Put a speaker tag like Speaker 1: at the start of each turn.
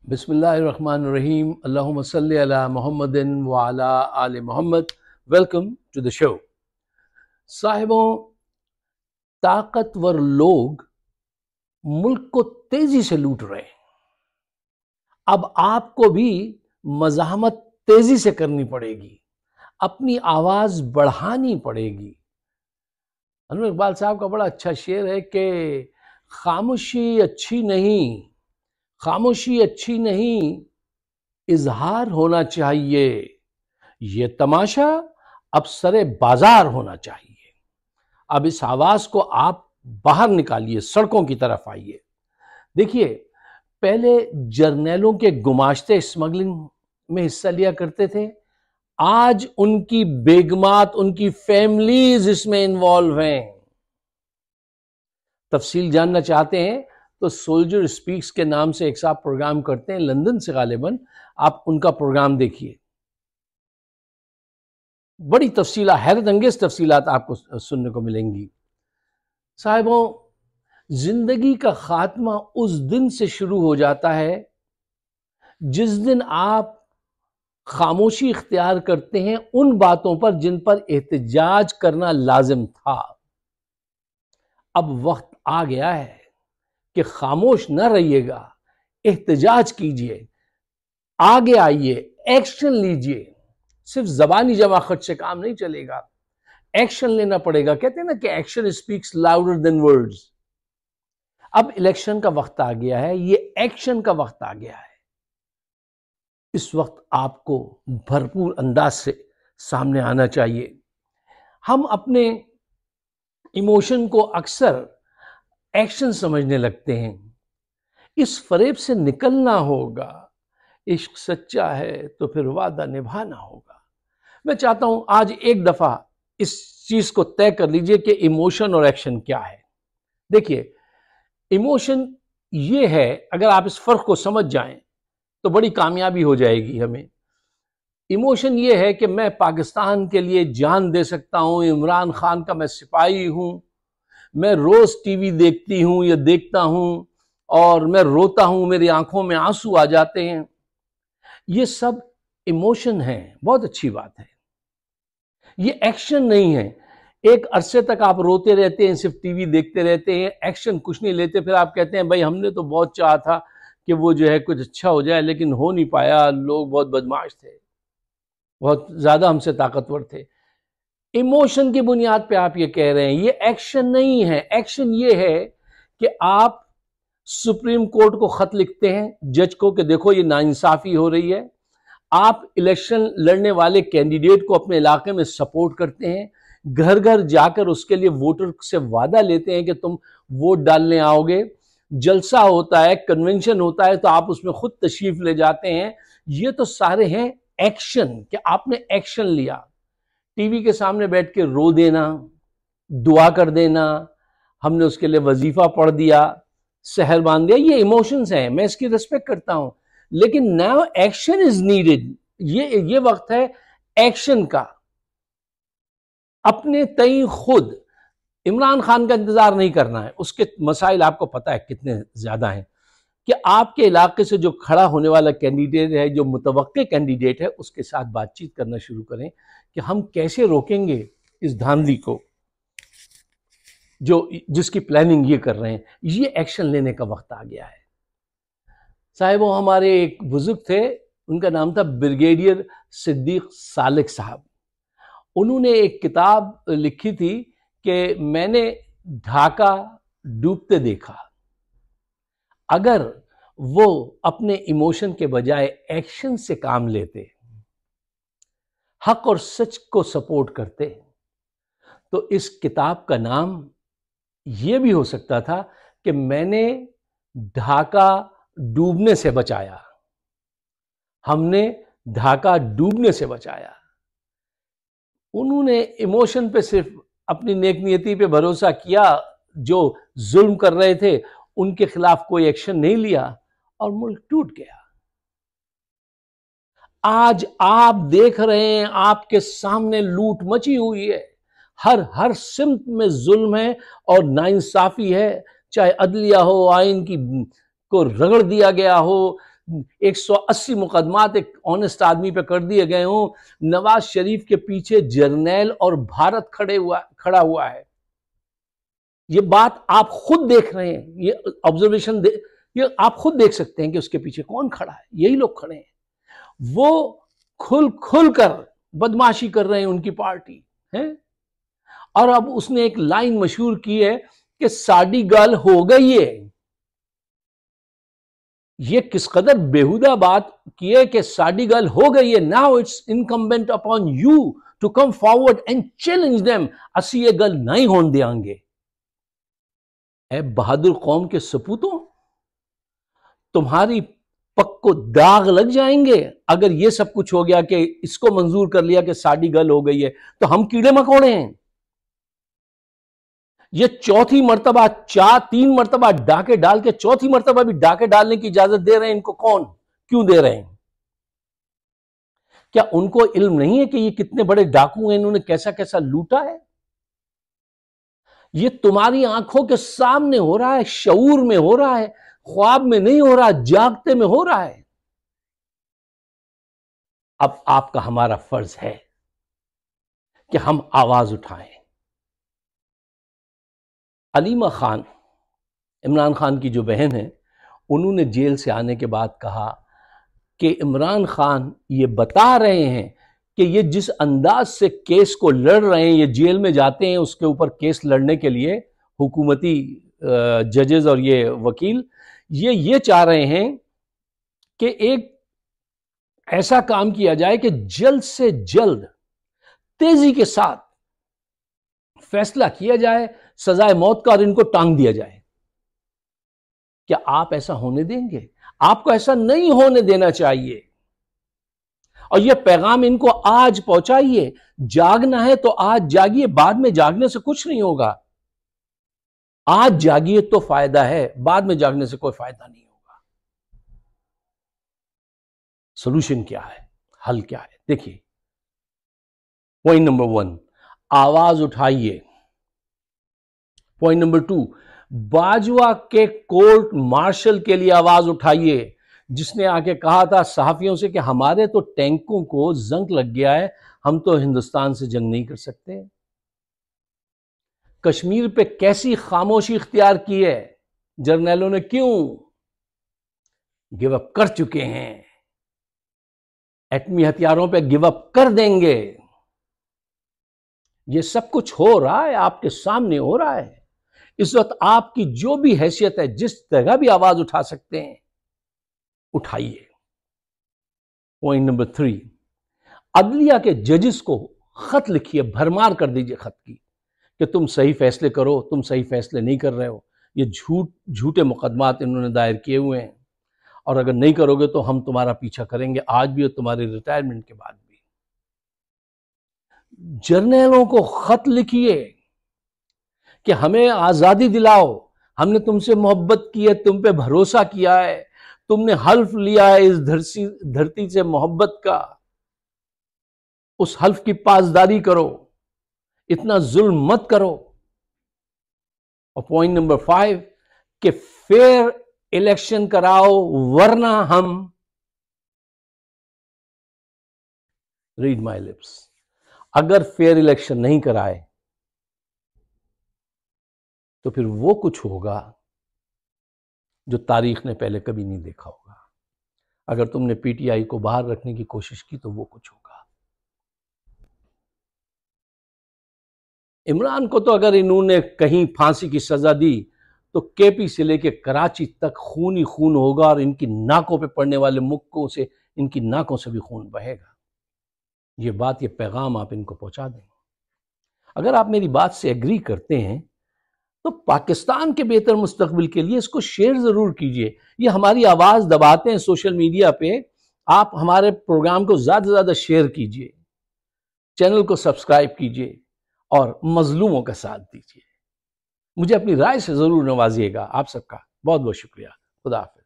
Speaker 1: Bismillahirrahmanirrahim. Allahumma salli ala Muhammadin wa ala ali Muhammad. Welcome to the show. साहिबों, ताकतवर लोग मुल्क को तेजी से लूट रहे हैं। अब आपको भी मज़ाहमत तेजी से करनी पड़ेगी, अपनी आवाज बढ़ानी पड़ेगी। अनुर इकबाल साहब का बड़ा अच्छा शेर है कि खामोशी अच्छी नहीं, खामोशी अच्छी नहीं, इजहार होना चाहिए। ये तमाशा अब सरे बाजार होना चाहिए। अब इस आवाज को आप बाहर निकालिए, सड़कों की तरफ आइए। देखिए, पहले जर्नैलों के गुमाश्ते स्मगलिंग में हिस्सा लिया करते थे, आज उनकी बेगमात, उनकी फैमिलीज इसमें इन्वॉल्व हैं। तफसील जानना चाहते हैं तो सोल्जर स्पीक्स के नाम से एक साहब प्रोग्राम करते हैं लंदन से, गालिबन आप उनका प्रोग्राम देखिए। बड़ी तफसीला, हैरत अंगेज तफसीलात आपको सुनने को मिलेंगी। साहिबों, जिंदगी का खात्मा उस दिन से शुरू हो जाता है जिस दिन आप खामोशी इख्तियार करते हैं उन बातों पर जिन पर एहतजाज करना लाजिम था। अब वक्त आ गया है कि खामोश न रहिएगा, एहतजाज कीजिए, आगे आइए, एक्शन लीजिए। सिर्फ जबानी जमाखट से काम नहीं चलेगा, एक्शन लेना पड़ेगा। कहते हैं ना कि action speaks louder than words. अब इलेक्शन का वक्त आ गया है, ये एक्शन का वक्त आ गया है। इस वक्त आपको भरपूर अंदाज से सामने आना चाहिए। हम अपने इमोशन को अक्सर एक्शन समझने लगते हैं। इस फरेब से निकलना होगा। इश्क सच्चा है तो फिर वादा निभाना होगा। मैं चाहता हूं आज एक दफा इस चीज को तय कर लीजिए कि इमोशन और एक्शन क्या है। देखिए, इमोशन ये है, अगर आप इस फर्क को समझ जाएं तो बड़ी कामयाबी हो जाएगी हमें। इमोशन ये है कि मैं पाकिस्तान के लिए जान दे सकता हूं, इमरान खान का मैं सिपाही हूं, मैं रोज टीवी देखती हूं या देखता हूं और मैं रोता हूं, मेरी आंखों में आंसू आ जाते हैं। ये सब इमोशन है, बहुत अच्छी बात है। ये एक्शन नहीं है। एक अरसे तक आप रोते रहते हैं, सिर्फ टीवी देखते रहते हैं, एक्शन कुछ नहीं लेते, फिर आप कहते हैं भाई हमने तो बहुत चाहा था कि वो जो है कुछ अच्छा हो जाए लेकिन हो नहीं पाया, लोग बहुत बदमाश थे, बहुत ज्यादा हमसे ताकतवर थे। इमोशन की बुनियाद पे आप ये कह रहे हैं, ये एक्शन नहीं है। एक्शन ये है कि आप सुप्रीम कोर्ट को खत लिखते हैं, जज को, कि देखो ये नाइंसाफी हो रही है। आप इलेक्शन लड़ने वाले कैंडिडेट को अपने इलाके में सपोर्ट करते हैं, घर घर जाकर उसके लिए वोटर से वादा लेते हैं कि तुम वोट डालने आओगे। जलसा होता है, कन्वेंशन होता है तो आप उसमें खुद तशरीफ ले जाते हैं। ये तो सारे हैं एक्शन, कि आपने एक्शन लिया। टीवी के सामने बैठ के रो देना, दुआ कर देना, हमने उसके लिए वजीफा पढ़ दिया, सहर बांध दिया, ये इमोशंस हैं, मैं इसकी रिस्पेक्ट करता हूं। लेकिन नाउ एक्शन इज नीडेड। ये वक्त है एक्शन का। अपने तई खुद इमरान खान का इंतजार नहीं करना है। उसके मसाइल आपको पता है कितने ज्यादा हैं, कि आपके इलाके से जो खड़ा होने वाला कैंडिडेट है, जो मुतवक्के कैंडिडेट है, उसके साथ बातचीत करना शुरू करें कि हम कैसे रोकेंगे इस धांधली को, जिसकी प्लानिंग ये कर रहे हैं। ये एक्शन लेने का वक्त आ गया है। साहिबों, हमारे एक बुजुर्ग थे, उनका नाम था ब्रिगेडियर सिद्दीक सालिक साहब। उन्होंने एक किताब लिखी थी कि मैंने ढाका डूबते देखा। अगर वो अपने इमोशन के बजाय एक्शन से काम लेते, हक और सच को सपोर्ट करते, तो इस किताब का नाम ये भी हो सकता था कि मैंने ढाका डूबने से बचाया, हमने ढाका डूबने से बचाया। उन्होंने इमोशन पे सिर्फ अपनी नेकनियति पे भरोसा किया, जो जुल्म कर रहे थे उनके खिलाफ कोई एक्शन नहीं लिया और मुल्क टूट गया। आज आप देख रहे हैं, आपके सामने लूट मची हुई है, हर सिमत में जुल्म है और नाइंसाफी है। चाहे अदलिया हो, आइन की को रगड़ दिया गया हो, 180 मुकदमात एक ऑनेस्ट आदमी पे कर दिए गए हों, नवाज शरीफ के पीछे जर्नैल और भारत खड़ा हुआ है। ये बात आप खुद देख रहे हैं, ये ऑब्जर्वेशन ये आप खुद देख सकते हैं कि उसके पीछे कौन खड़ा है। यही लोग खड़े हैं। वो खुल कर बदमाशी कर रहे हैं, उनकी पार्टी है। और अब उसने एक लाइन मशहूर की है कि साडी गल हो गई है। ये किस कदर बेहुदा बात की है कि साडी गल हो गई है। Now it's incumbent upon you to come forward and challenge them. असी ये गल नहीं होने देंगे। ए बहादुर कौम के सपूतों, तुम्हारी पक को दाग लग जाएंगे अगर ये सब कुछ हो गया कि इसको मंजूर कर लिया कि साडी गल हो गई है। तो हम कीड़े मकोड़े हैं। ये चौथी मर्तबा 3 मर्तबा डाके डाल के चौथी मर्तबा भी डाके डालने की इजाजत दे रहे हैं। इनको कौन क्यों दे रहे हैं? क्या उनको इल्म नहीं है कि ये कितने बड़े डाकू हैं, इन्होंने कैसा कैसा लूटा है? ये तुम्हारी आंखों के सामने हो रहा है, शऊर में हो रहा है, ख्वाब में नहीं हो रहा, जागते में हो रहा है। अब आपका हमारा फर्ज है कि हम आवाज उठाएं। अलीमा खान, इमरान खान की जो बहन है, उन्होंने जेल से आने के बाद कहा कि इमरान खान ये बता रहे हैं कि ये जिस अंदाज से केस को लड़ रहे हैं, ये जेल में जाते हैं उसके ऊपर केस लड़ने के लिए, हुकूमती जजेस और ये वकील ये चाह रहे हैं कि एक ऐसा काम किया जाए कि जल्द से जल्द तेजी के साथ फैसला किया जाए, सजाए मौत का, और इनको टांग दिया जाए। क्या आप ऐसा होने देंगे? आपको ऐसा नहीं होने देना चाहिए। और यह पैगाम इनको आज पहुंचाइए। जागना है तो आज जागिए, बाद में जागने से कुछ नहीं होगा। आज जागिए तो फायदा है, बाद में जागने से कोई फायदा नहीं होगा। सॉल्यूशन क्या है, हल क्या है? देखिए, पॉइंट नंबर 1, आवाज उठाइए। पॉइंट नंबर 2, बाजवा के कोर्ट मार्शल के लिए आवाज उठाइए, जिसने आके कहा था सहाफियों से कि हमारे तो टैंकों को जंग लग गया है, हम तो हिंदुस्तान से जंग नहीं कर सकते। कश्मीर पे कैसी खामोशी इख्तियार की है जर्नैलों ने? क्यों? गिव अप कर चुके हैं, एटमी हथियारों पे गिव अप कर देंगे। ये सब कुछ हो रहा है, आपके सामने हो रहा है। इस वक्त आपकी जो भी हैसियत है, जिस तरह भी आवाज उठा सकते हैं, उठाइए। पॉइंट नंबर 3, अदलिया के जजेस को खत लिखिए, भरमार कर दीजिए खत की कि तुम सही फैसले करो, तुम सही फैसले नहीं कर रहे हो। ये झूठे मुकदमात इन्होंने दायर किए हुए हैं, और अगर नहीं करोगे तो हम तुम्हारा पीछा करेंगे, आज भी और तुम्हारे रिटायरमेंट के बाद भी। जर्नैलों को खत लिखिए कि हमें आजादी दिलाओ, हमने तुमसे मोहब्बत की है, तुम पे भरोसा किया है, तुमने हल्फ लिया है इस धरती से मोहब्बत का, उस हल्फ की पासदारी करो, इतना जुल्म मत करो। और पॉइंट नंबर 5 कि फेयर इलेक्शन कराओ, वरना हम, रीड माय लिप्स, अगर फेयर इलेक्शन नहीं कराए तो फिर वो कुछ होगा जो तारीख ने पहले कभी नहीं देखा होगा। अगर तुमने पीटीआई को बाहर रखने की कोशिश की तो वो कुछ होगा। इमरान को तो अगर इन्होंने कहीं फांसी की सजा दी तो केपी से लेके कराची तक खून ही खून होगा, और इनकी नाकों पे पड़ने वाले मुक्कों से, इनकी नाकों से भी खून बहेगा। ये बात, ये पैगाम आप इनको पहुंचा दें। अगर आप मेरी बात से एग्री करते हैं तो पाकिस्तान के बेहतर मुस्तकबिल के लिए इसको शेयर जरूर कीजिए। ये हमारी आवाज दबाते हैं सोशल मीडिया पे, आप हमारे प्रोग्राम को ज्यादा से ज्यादा शेयर कीजिए, चैनल को सब्सक्राइब कीजिए और मजलूमों का साथ दीजिए। मुझे अपनी राय से जरूर नवाजिएगा। आप सबका बहुत बहुत शुक्रिया। खुदा हाफिज़।